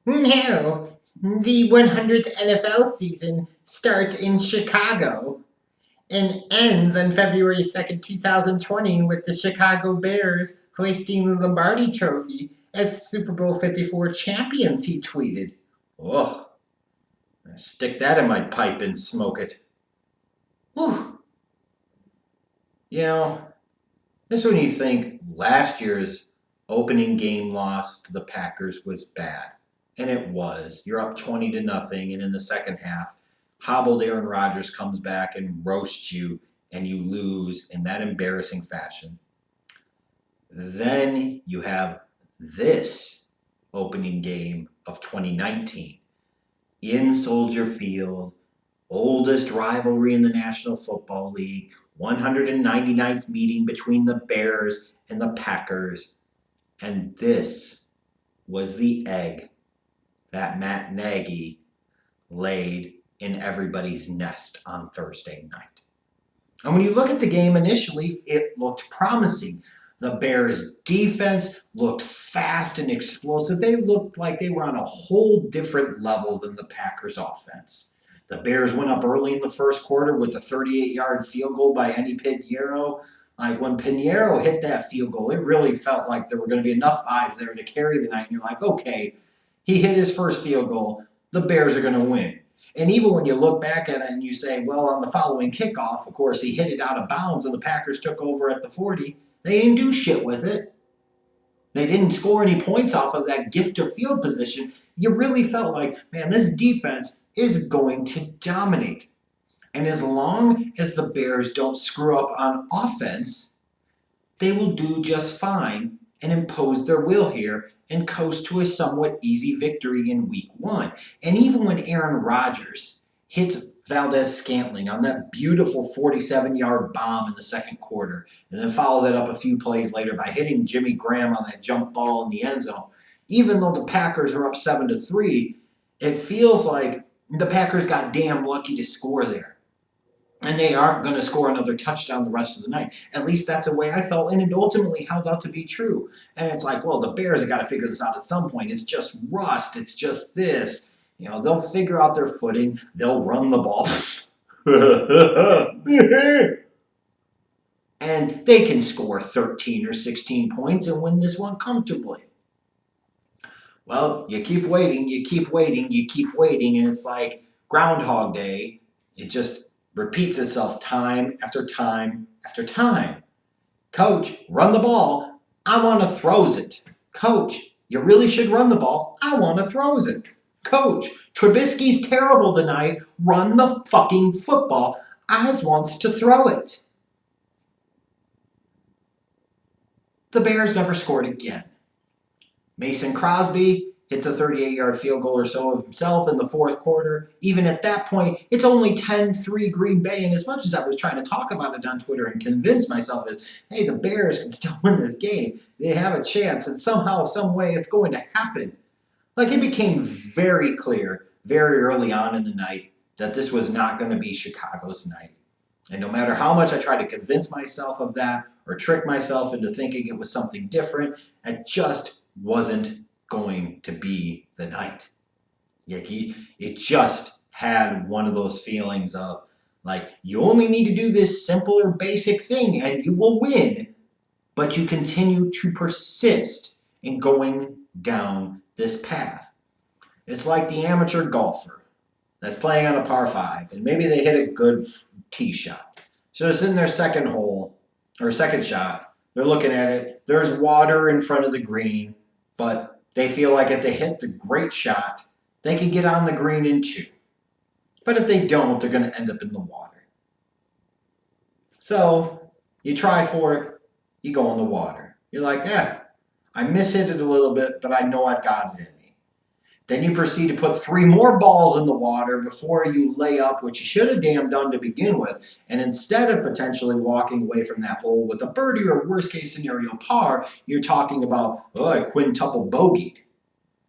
No, the 100th NFL season starts in Chicago and ends on February 2nd, 2020, with the Chicago Bears hoisting the Lombardi Trophy as Super Bowl 54 champions, he tweeted. Ugh, stick that in my pipe and smoke it. Whew. You know, this is when you think last year's opening game loss to the Packers was bad. And it was. You're up 20 to nothing, and in the second half, hobbled Aaron Rodgers comes back and roasts you, and you lose in that embarrassing fashion. Then you have this opening game of 2019 in Soldier Field, oldest rivalry in the National Football League, 199th meeting between the Bears and the Packers. And this was the egg that Matt Nagy laid in everybody's nest on Thursday night. And when you look at the game initially, it looked promising. The Bears' defense looked fast and explosive. They looked like they were on a whole different level than the Packers' offense. The Bears went up early in the first quarter with a 38-yard field goal by Eddie Pinheiro. Like when Pinheiro hit that field goal, it really felt like there were going to be enough vibes there to carry the night. And you're like, okay, he hit his first field goal. The Bears are going to win. And even when you look back at it and you say, well, on the following kickoff, of course, he hit it out of bounds and the Packers took over at the 40. They didn't do shit with it. They didn't score any points off of that gift of field position. You really felt like, man, this defense is going to dominate. And as long as the Bears don't screw up on offense, they will do just fine and impose their will here and coast to a somewhat easy victory in week one. And even when Aaron Rodgers hits Valdez-Scantling on that beautiful 47-yard bomb in the second quarter, and then follows it up a few plays later by hitting Jimmy Graham on that jump ball in the end zone, even though the Packers are up 7-3, it feels like the Packers got damn lucky to score there. And they aren't going to score another touchdown the rest of the night. At least that's the way I felt, and it ultimately held out to be true. And it's like, well, the Bears have got to figure this out at some point. It's just rust. It's just this. They'll figure out their footing. They'll run the ball. And they can score 13 or 16 points and win this one comfortably. Well, you keep waiting, you keep waiting, you keep waiting, and it's like Groundhog Day. It just repeats itself time after time after time. Coach, run the ball. I want to throws it. Coach, you really should run the ball. I want to throws it. Coach, Trubisky's terrible tonight. Run the fucking football. Oz wants to throw it. The Bears never scored again. Mason Crosby hits a 38-yard field goal or so of himself in the fourth quarter. Even at that point, it's only 10-3 Green Bay. And as much as I was trying to talk about it on Twitter and convince myself is, hey, the Bears can still win this game. They have a chance, and somehow, some way, it's going to happen. Like, it became very clear very early on in the night that this was not going to be Chicago's night. And no matter how much I tried to convince myself of that or trick myself into thinking it was something different, it just wasn't going to be the night. It just had one of those feelings of, like, you only need to do this simple or basic thing and you will win, but you continue to persist in going down this path. It's like the amateur golfer that's playing on a par 5, and maybe they hit a good tee shot. So it's in their second hole, or second shot. They're looking at it. There's water in front of the green, but they feel like if they hit the great shot, they can get on the green in 2. But if they don't, they're going to end up in the water. So you try for it, you go in the water. You're like, I mishit it a little bit, but I know I've got it in me. Then you proceed to put 3 more balls in the water before you lay up, which you should have damn done to begin with. And instead of potentially walking away from that hole with a birdie or worst case scenario par, you're talking about, a quintuple bogeyed.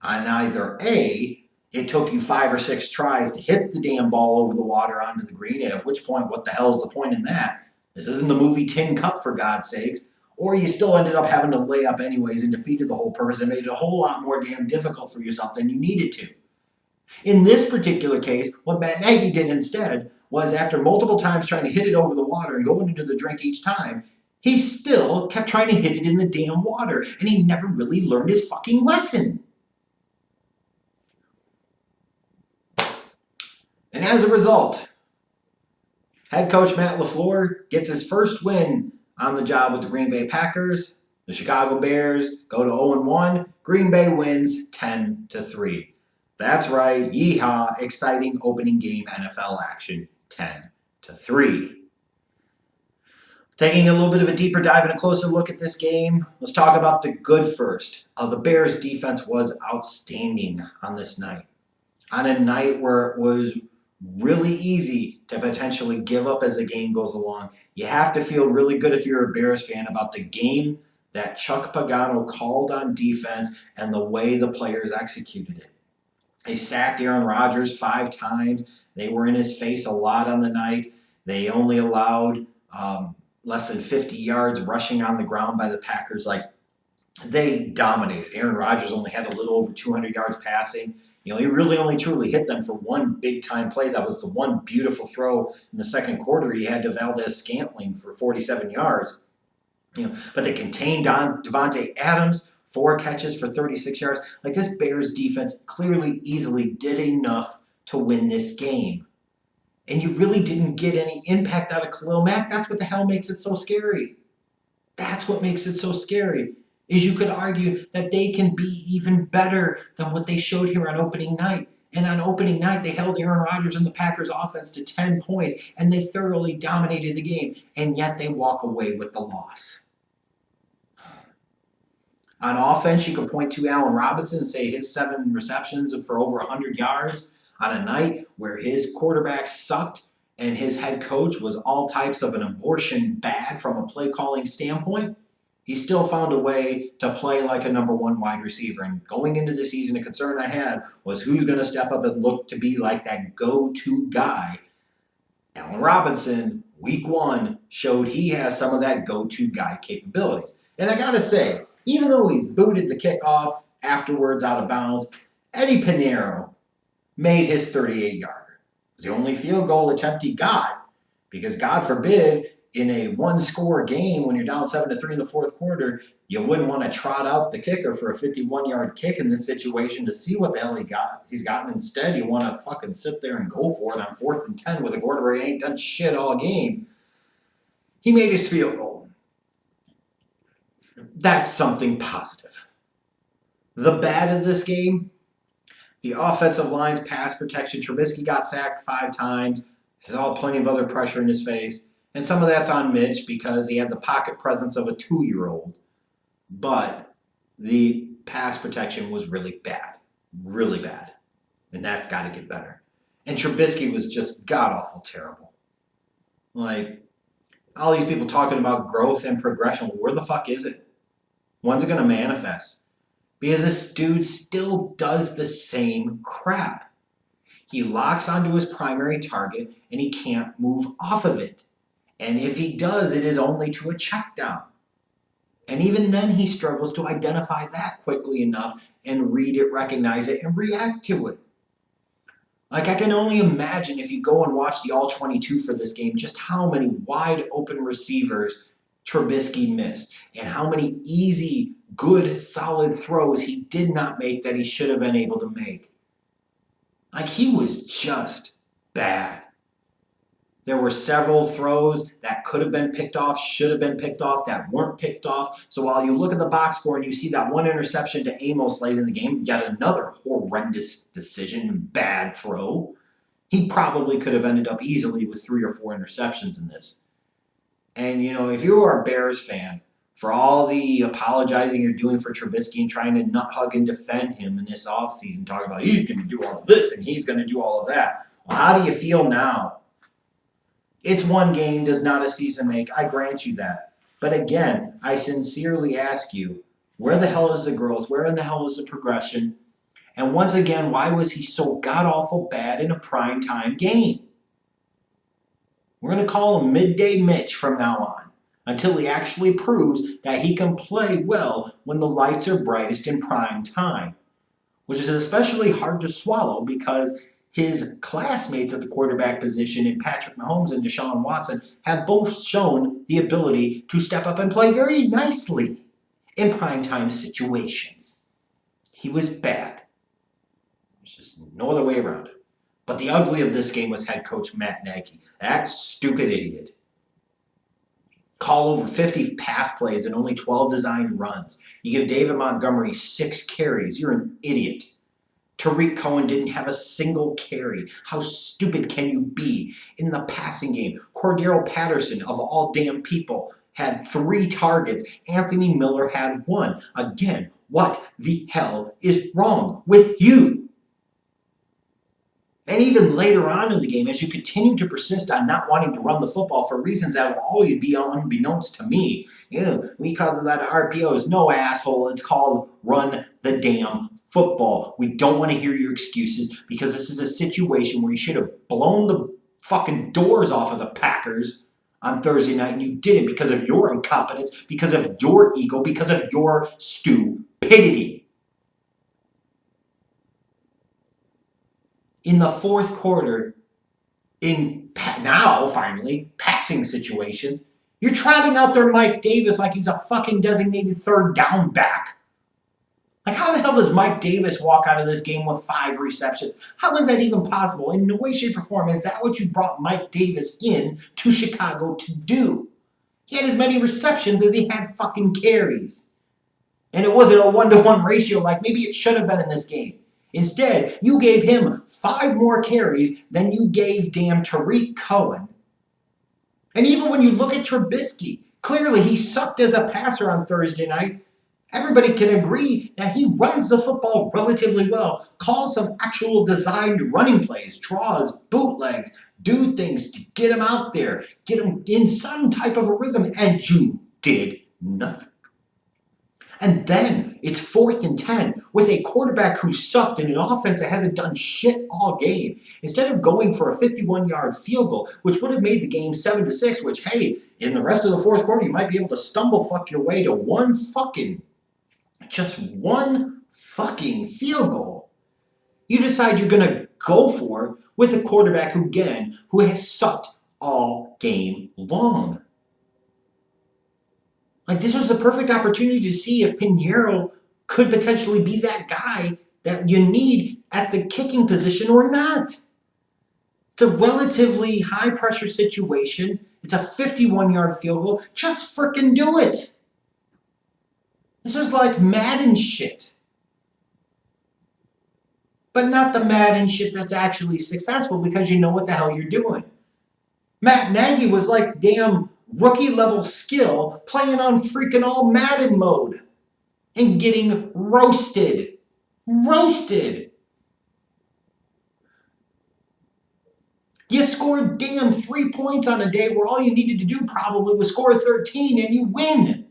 On either A, it took you 5 or 6 tries to hit the damn ball over the water onto the green, and at which point, what the hell is the point in that? This isn't the movie Tin Cup, for God's sakes. or you still ended up having to lay up anyways and defeated the whole purpose and made it a whole lot more damn difficult for yourself than you needed to. In this particular case, what Matt Nagy did instead was, after multiple times trying to hit it over the water and going into the drink each time, he still kept trying to hit it in the damn water, and he never really learned his fucking lesson. And as a result, head coach Matt LaFleur gets his first win on the job with the Green Bay Packers. The Chicago Bears go to 0-1. Green Bay wins 10-3. That's right, yeehaw, exciting opening game NFL action, 10-3. Taking a little bit of a deeper dive and a closer look at this game, let's talk about the good first. The Bears' defense was outstanding on this night. On a night where it was really easy to potentially give up as the game goes along, you have to feel really good if you're a Bears fan about the game that Chuck Pagano called on defense and the way the players executed it. They sacked Aaron Rodgers 5 times. They were in his face a lot on the night. They only allowed less than 50 yards rushing on the ground by the Packers. They dominated. Aaron Rodgers only had a little over 200 yards passing. He really only truly hit them for one big-time play. That was the one beautiful throw in the second quarter he had to Valdez-Scantling for 47 yards. But they contained Devontae Adams, 4 catches for 36 yards. This Bears defense clearly, easily did enough to win this game. And you really didn't get any impact out of Khalil Mack. That's what the hell makes it so scary. That's what makes it so scary, is you could argue that they can be even better than what they showed here on opening night. And on opening night, they held Aaron Rodgers and the Packers offense to 10 points, and they thoroughly dominated the game, and yet they walk away with the loss. On offense, you could point to Allen Robinson and say his 7 receptions for over 100 yards on a night where his quarterback sucked and his head coach was all types of an abortion bad from a play calling standpoint. He still found a way to play like a number 1 wide receiver. And going into the season, the concern I had was who's going to step up and look to be like that go-to guy. Allen Robinson, week 1, showed he has some of that go-to guy capabilities. And I got to say, even though he booted the kickoff afterwards out of bounds, Eddie Pinheiro made his 38-yarder. It was the only field goal attempt he got, because God forbid, in a 1-score game when you're down 7-3 in the fourth quarter, you wouldn't want to trot out the kicker for a 51-yard kick in this situation to see what the hell he's gotten. Instead, you want to fucking sit there and go for it on 4th and 10 with a quarterback who ain't done shit all game. He made his field goal. That's something positive. The bad of this game, the offensive line's pass protection. Trubisky got sacked 5 times. There's all plenty of other pressure in his face. And some of that's on Mitch because he had the pocket presence of a 2-year-old. But the pass protection was really bad. Really bad. And that's got to get better. And Trubisky was just god-awful terrible. All these people talking about growth and progression, where the fuck is it? When's it going to manifest? Because this dude still does the same crap. He locks onto his primary target and he can't move off of it. And if he does, it is only to a check down. And even then, he struggles to identify that quickly enough and read it, recognize it, and react to it. I can only imagine if you go and watch the All-22 for this game, just how many wide open receivers Trubisky missed and how many easy, good, solid throws he did not make that he should have been able to make. He was just bad. There were several throws that could have been picked off, should have been picked off, that weren't picked off. So while you look at the box score and you see that 1 interception to Amos late in the game, yet another horrendous decision, bad throw, he probably could have ended up easily with 3 or 4 interceptions in this. And, if you are a Bears fan, for all the apologizing you're doing for Trubisky and trying to nut hug and defend him in this offseason, talking about he's going to do all of this and he's going to do all of that. Well, how do you feel now? It's 1 game, does not a season make. I grant you that. But again, I sincerely ask you, where the hell is the growth? Where in the hell is the progression? And once again, why was he so god-awful bad in a primetime game? We're going to call him Midday Mitch from now on. until he actually proves that he can play well when the lights are brightest in prime time, which is especially hard to swallow because his classmates at the quarterback position in Patrick Mahomes and Deshaun Watson have both shown the ability to step up and play very nicely in primetime situations. He was bad. There's just no other way around it. But the ugly of this game was head coach Matt Nagy. That stupid idiot. Call over 50 pass plays and only 12 designed runs. You give David Montgomery 6 carries. You're an idiot. Tariq Cohen didn't have a single carry. How stupid can you be? In the passing game, Cordero Patterson, of all damn people, had 3 targets. Anthony Miller had 1. Again, what the hell is wrong with you? And even later on in the game, as you continue to persist on not wanting to run the football for reasons that will always be unbeknownst to me, we call that RPOs. No, asshole, it's called run the damn football. We don't want to hear your excuses because this is a situation where you should have blown the fucking doors off of the Packers on Thursday night and you didn't because of your incompetence, because of your ego, because of your stupidity. In the fourth quarter, now finally, passing situations, you're trotting out there Mike Davis like he's a fucking designated third down back. Like, how the hell does Mike Davis walk out of this game with 5 receptions? How is that even possible? In no way, shape, or form is that what you brought Mike Davis in to Chicago to do. He had as many receptions as he had fucking carries. And it wasn't a 1-to-1 ratio like maybe it should have been in this game. Instead, you gave him 5 more carries than you gave damn Tariq Cohen. And even when you look at Trubisky, clearly he sucked as a passer on Thursday night. Everybody can agree that he runs the football relatively well, calls some actual designed running plays, draws, bootlegs, do things to get him out there, get him in some type of a rhythm, and you did nothing. And then it's 4th and 10 with a quarterback who sucked and an offense that hasn't done shit all game. Instead of going for a 51-yard field goal, which would have made the game 7-6, which, hey, in the rest of the fourth quarter, you might be able to stumble fuck your way to just one fucking field goal. You decide you're going to go for it with a quarterback who has sucked all game long. Like, this was the perfect opportunity to see if Pinheiro could potentially be that guy that you need at the kicking position or not. It's a relatively high-pressure situation. It's a 51-yard field goal. Just frickin' do it. This was like Madden shit. But not the Madden shit that's actually successful because you know what the hell you're doing. Matt Nagy was like damn rookie-level skill playing on freaking all Madden mode and getting roasted. Roasted. You scored damn 3 points on a day where all you needed to do probably was score 13 and you win.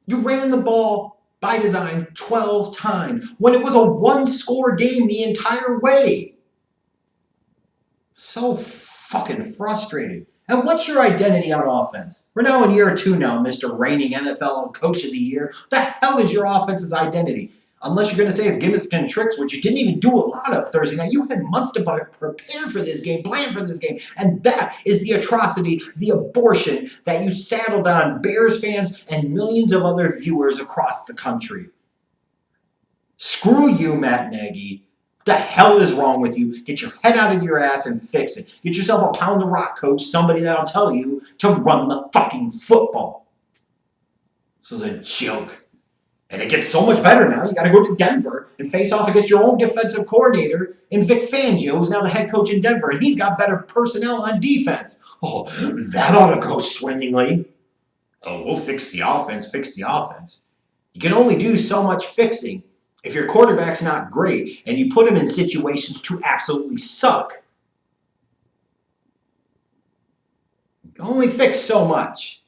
You ran the ball by design 12 times when it was a 1-score game the entire way. So fucking frustrated. And what's your identity on offense? We're now in year 2 now, Mr. reigning NFL Coach of the Year. What the hell is your offense's identity? Unless you're going to say it's gimmicks and tricks, which you didn't even do a lot of Thursday night. You had months to prepare for this game, plan for this game. And that is the atrocity, the abortion that you saddled on Bears fans and millions of other viewers across the country. Screw you, Matt Nagy. What the hell is wrong with you? Get your head out of your ass and fix it. Get yourself a pound of rock coach, somebody that'll tell you to run the fucking football. This is a joke. And it gets so much better now. You got to go to Denver and face off against your own defensive coordinator in Vic Fangio, who's now the head coach in Denver, and he's got better personnel on defense. Oh, that ought to go swimmingly. Oh, we'll fix the offense, You can only do so much fixing if your quarterback's not great and you put him in situations to absolutely suck. You can only fix so much.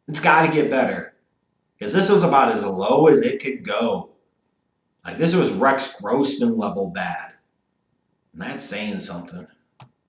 It's got to get better. Because this was about as low as it could go. Like, this was Rex Grossman level bad. And that's saying something.